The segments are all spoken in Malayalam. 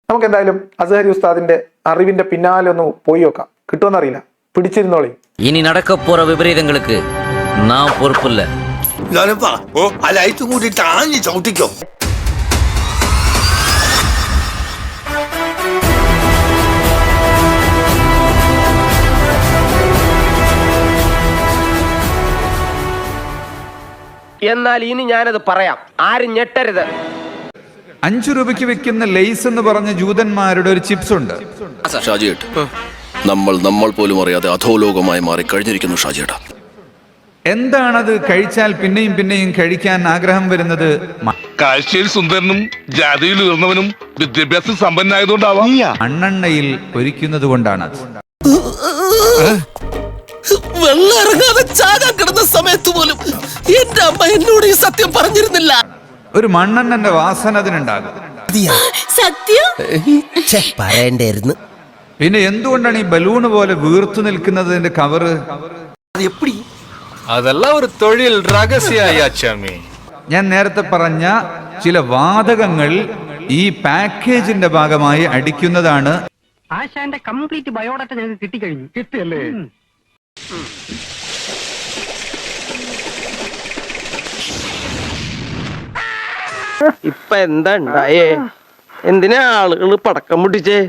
നമുക്ക് എന്തായാലും അസ്ഹരി ഉസ്താദിന്റെ അറിവിന്റെ പിന്നാലെ ഒന്ന് പോയി നോക്കാം. കിട്ടുമെന്നറിയില്ല. പിടിച്ചിരുന്നോളി. ഇനി നടക്കപ്പോற വിപരീതങ്ങൾക്ക് നാം പൊറുപ്പില്ല. ചവിട്ടിക്കോ. എന്നാൽ ഇനി ഞാനത് പറയാം, ആരും ഞെട്ടരുത്. 5 രൂപയ്ക്ക് വെക്കുന്ന ലെയ്സ് എന്ന് പറഞ്ഞ ജൂതന്മാരുടെ ഒരു ചിപ്സ് ഉണ്ട്. ഷാജിയേട്ട്, നമ്മൾ പോലും അറിയാതെ അധോലോകമായി മാറി കഴിഞ്ഞിരിക്കുന്നു ഷാജിയേട്ടാ. എന്താണത് കഴിച്ചാൽ പിന്നെയും പിന്നെയും കഴിക്കാൻ ആഗ്രഹം വരുന്നത്? കാഴ്ചയിൽ സുന്ദരനും ജാതിയിൽ ഉയർന്നവനും വിദ്യാഭ്യാസം സമ്പന്നായതുകൊണ്ടാവാം. മണ്ണെണ്ണയിൽ പൊരിക്കുന്നത് കൊണ്ടാണ്. വെള്ളം ഇറങ്ങാതെ ചാകാൻ കിടന്ന സമയത്ത് പോലും എന്റെ അമ്മ എന്നോട് ഈ സത്യം പറഞ്ഞിരുന്നില്ല. ഒരു മണ്ണെണ്ണന്റെ വാസന അതിനുണ്ടാകും. സത്യം പറയണ്ടായിരുന്നു. പിന്നെ എന്തുകൊണ്ടാണ് ഈ ബലൂണ് പോലെ വീർത്തു നിൽക്കുന്നതിന്റെ കവറ്? അതെല്ലാം ഒരു തൊഴിൽ രഹസ്യമായി അച്ചാമി. ഞാൻ നേരത്തെ പറഞ്ഞ ചില വാതകങ്ങൾ ഈ പാക്കേജിന്റെ ഭാഗമായി അടിക്കുന്നതാണ്. ആശാന്റെ കംപ്ലീറ്റ് ബയോഡാറ്റ ഞങ്ങൾക്ക് കിട്ടിക്കഴിഞ്ഞു. കിട്ടിയല്ലേ? ഇപ്പൊ എന്താ ഉണ്ടായേ? എന്തിനാ ആളുകൾ പടക്കം പൊട്ടിച്ചേ?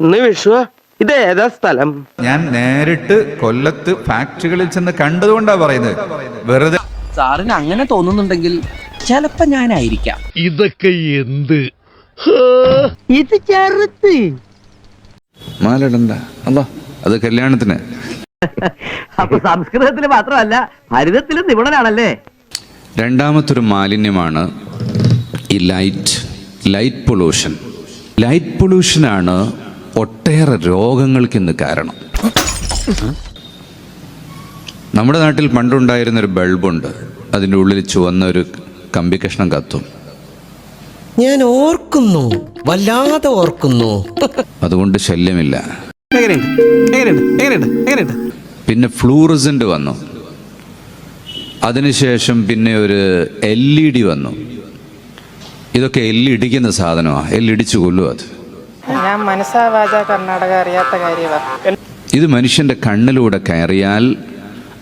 ഇന്ന് വിഷുവാ. ഇതേതാ സ്ഥലം? ഞാൻ നേരിട്ട് കൊല്ലത്ത് ഫാക്ടറികളിൽ ചെന്ന് കണ്ടതുകൊണ്ടാ പറയുന്നത്. വെറുതെ സാറിന് അങ്ങനെ തോന്നുന്നുണ്ടെങ്കിൽ ചിലപ്പോ ഞാനായിരിക്കാം. ഇതൊക്കെ എന്ത്? ഇത് ചെറുത്ത് മാലടണ്ട അല്ല, അത് കല്യാണത്തിന്. അപ്പൊ സംസ്കൃതത്തിൽ മാത്രമല്ല ഹരിതത്തിലും നിപുണനാണല്ലേ? രണ്ടാമത്തൊരു മാലിന്യമാണ് ഈ ലൈറ്റ് പൊല്യൂഷൻ. ലൈറ്റ് പൊല്യൂഷനാണ് ഒട്ടേറെ രോഗങ്ങൾക്ക് ഇന്ന് കാരണം. നമ്മുടെ നാട്ടിൽ പണ്ടുണ്ടായിരുന്നൊരു ബൾബുണ്ട്, അതിൻ്റെ ഉള്ളിൽ ചുവന്ന ഒരു കമ്പി കഷ്ണം കത്തും. ഞാൻ ഓർക്കുന്നു, വല്ലാതെ ഓർക്കുന്നു. അതുകൊണ്ട് ശല്യമില്ല. പിന്നെ ഫ്ലൂറസെന്റ് വന്നു. അതിനുശേഷം പിന്നെ ഒരു LED വന്നു. ഇതൊക്കെ എല്ലിടിക്കുന്ന സാധനമാണ്. എല്ലിടിച്ചു കൊല്ലും. അത് ഞാൻ മനസ്സാവാച കർണാടക അറിയാത്ത കാര്യമാണ്. ഇത് മനുഷ്യന്റെ കണ്ണിലൂടെ കയറിയാൽ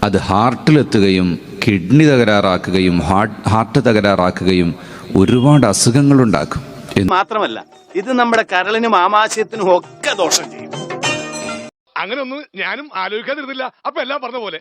അത് ഹാർട്ടിലെത്തുകയും കിഡ്നി തകരാറാക്കുകയും ഹാർട്ട് തകരാറാക്കുകയും ഒരുപാട് അസുഖങ്ങളുണ്ടാക്കും. മാത്രമല്ല ഇത് നമ്മുടെ കരളിനും ആമാശയത്തിനും ഒക്കെ ദോഷം ചെയ്യും. അങ്ങനെ ഒന്നും ഞാനും ആലോചിക്കാതിരുന്നില്ല. അപ്പൊ എല്ലാം പറഞ്ഞ പോലെ